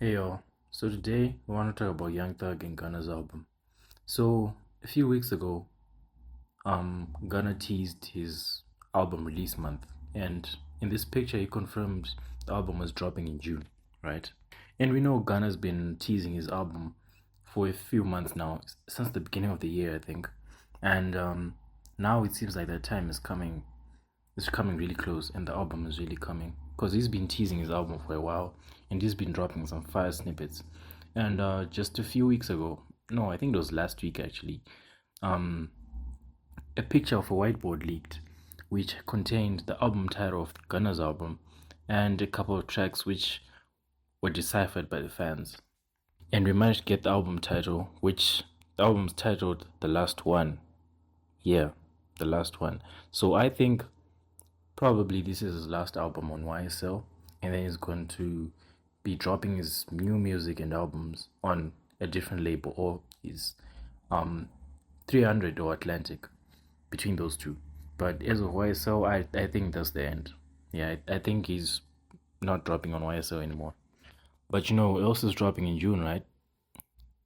Hey y'all, so today we want to talk about Young Thug and Gunna's album. So a few weeks ago, Gunna teased his album release month, and in this picture he confirmed the album was dropping in June, right? And we know Gunna's been teasing his album for a few months now, since the beginning of the year, I think, and now it seems like that time is coming. It's coming really close, and the album is really coming because he's been teasing his album for a while, and he's been dropping some fire snippets. And just a few weeks ago, no, I think it was last week actually, um, a picture of a whiteboard leaked, which contained the album title of Gunna's album and a couple of tracks which were deciphered by the fans. And we managed to get the album title, which the album's titled "The Last One." Yeah, the last one. So I think probably this is his last album on YSL, and then he's going to be dropping his new music and albums on a different label, or his 300 or Atlantic, between those two. But as of YSL, I think that's the end. Yeah, I think he's not dropping on YSL anymore. But you know who else is dropping in June, right?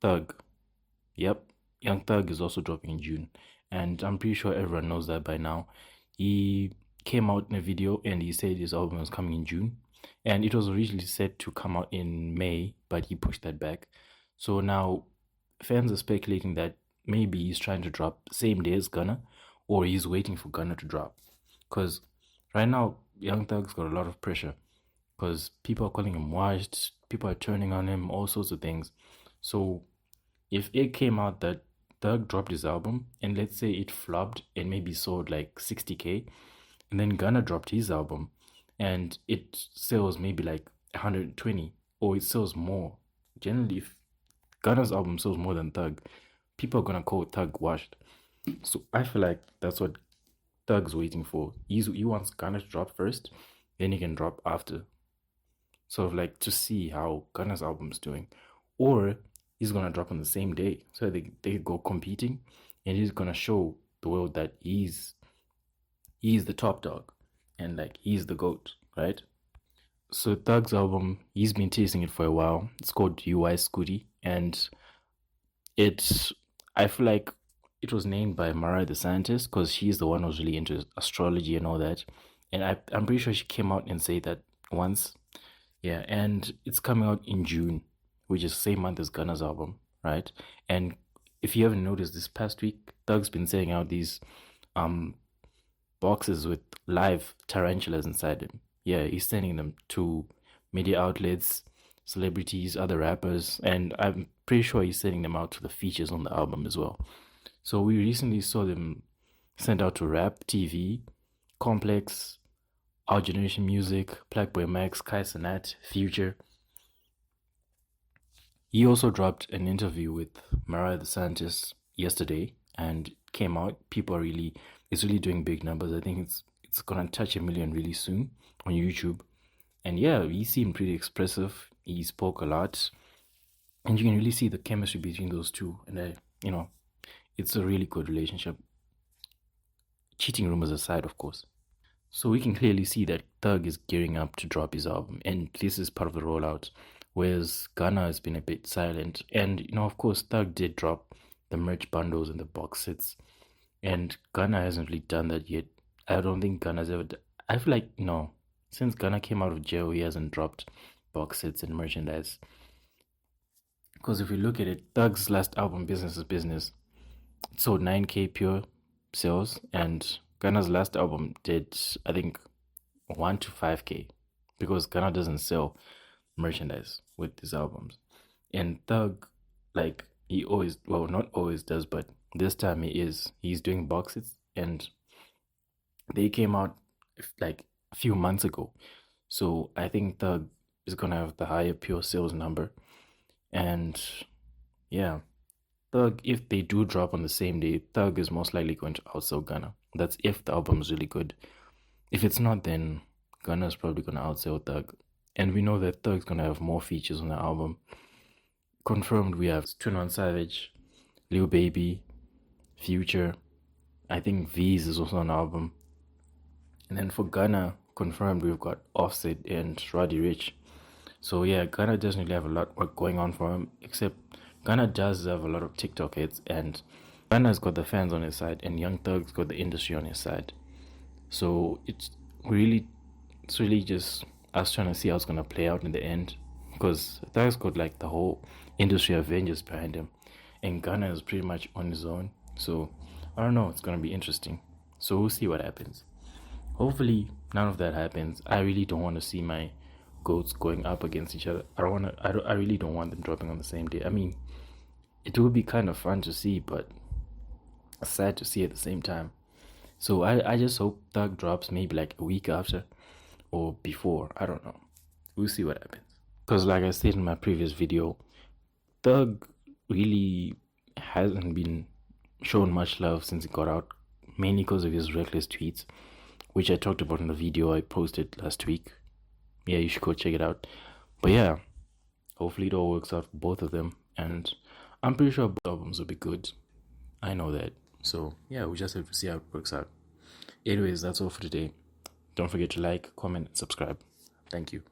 Thug. Yep, Young Thug is also dropping in June, and I'm pretty sure everyone knows that by now. He came out in a video and he said his album was coming in June, and it was originally set to come out in May, but he pushed that back. So now fans are speculating that maybe he's trying to drop same day as Gunna, or he's waiting for Gunna to drop. Because right now, Young Thug's got a lot of pressure because people are calling him washed, people are turning on him, all sorts of things. So if it came out that Thug dropped his album and let's say it flopped and maybe sold like 60K, and then Gunna dropped his album and it sells maybe like 120 or it sells more. Generally, if Gunna's album sells more than Thug, people are gonna call Thug washed. So I feel like that's what Thug's waiting for. He wants Gunna to drop first, then he can drop after, sort of like to see how Gunna's album's doing. Or he's gonna drop on the same day. So they go competing and he's gonna show the world that he's the top dog and like he's the GOAT, right? So Thug's album, he's been teasing it for a while. It's called UY SCUTI, and it's I feel like it was named by Mariah the scientist because she's the one who's really into astrology and all that. And I'm pretty sure she came out and said that once. Yeah, and it's coming out in June, which is the same month as Gunna's album, right? And if you haven't noticed, this past week, Thug's been sending out these um boxes with live tarantulas inside them. Yeah, he's sending them to media outlets, celebrities, other rappers, and I'm pretty sure he's sending them out to the features on the album as well. So we recently saw them sent out to Rap TV, Complex, Our Generation Music, Blackboy Max, Kai Cenat, Future. He also dropped an interview with Mariah the Scientist yesterday and came out. It's really doing big numbers. I think it's gonna touch 1 million really soon on YouTube. And yeah, he seemed pretty expressive. He spoke a lot, and you can really see the chemistry between those two. And it's a really good relationship. Cheating rumors aside, of course. So we can clearly see that Thug is gearing up to drop his album, and this is part of the rollout. Whereas Gunna has been a bit silent, and of course, Thug did drop the merch bundles and the box sets, and Gunna hasn't really done that yet. I don't think Gunna's ever. I feel like no, since Gunna came out of jail, he hasn't dropped box sets and merchandise. Because if we look at it, Thug's last album, Business is Business, it sold 9K pure sales, and Gunna's last album did, I think, 1 to 5K, because Gunna doesn't sell merchandise with his albums. And Thug, like, he always, well, not always does, but this time he's doing boxes, and they came out like a few months ago. So I think Thug is gonna have the higher pure sales number. And yeah, Thug, if they do drop on the same day, Thug is most likely going to outsell Gunna. That's if the album is really good. If it's not, then Gunna is probably going to outsell Thug. And we know that Thug's going to have more features on the album. Confirmed, we have 21 Savage, Lil Baby, Future. I think V's is also on the album. And then for Gunna, confirmed, we've got Offset and Roddy Ricch. So yeah, Gunna doesn't really have a lot work going on for him, except Gunna does have a lot of TikTok hits, and Gunna's got the fans on his side, and Young Thug's got the industry on his side. So really, it's really just us trying to see how it's gonna play out in the end, because Thug's got like the whole industry Avengers behind him, and Gunna is pretty much on his own. So I don't know, it's gonna be interesting. So we'll see what happens. Hopefully none of that happens. I really don't want to see my goats going up against each other. I really don't want them dropping on the same day. I mean, it would be kind of fun to see, but sad to see at the same time. So I just hope Thug drops maybe like a week after or before. I don't know. We'll see what happens. Because like I said in my previous video, Thug really hasn't been shown much love since he got out, mainly because of his reckless tweets, which I talked about in the video I posted last week. Yeah, you should go check it out. But yeah, hopefully it all works out for both of them, and I'm pretty sure both albums will be good. I know that. So yeah, we just have to see how it works out. Anyways, that's all for today. Don't forget to like, comment, and subscribe. Thank you.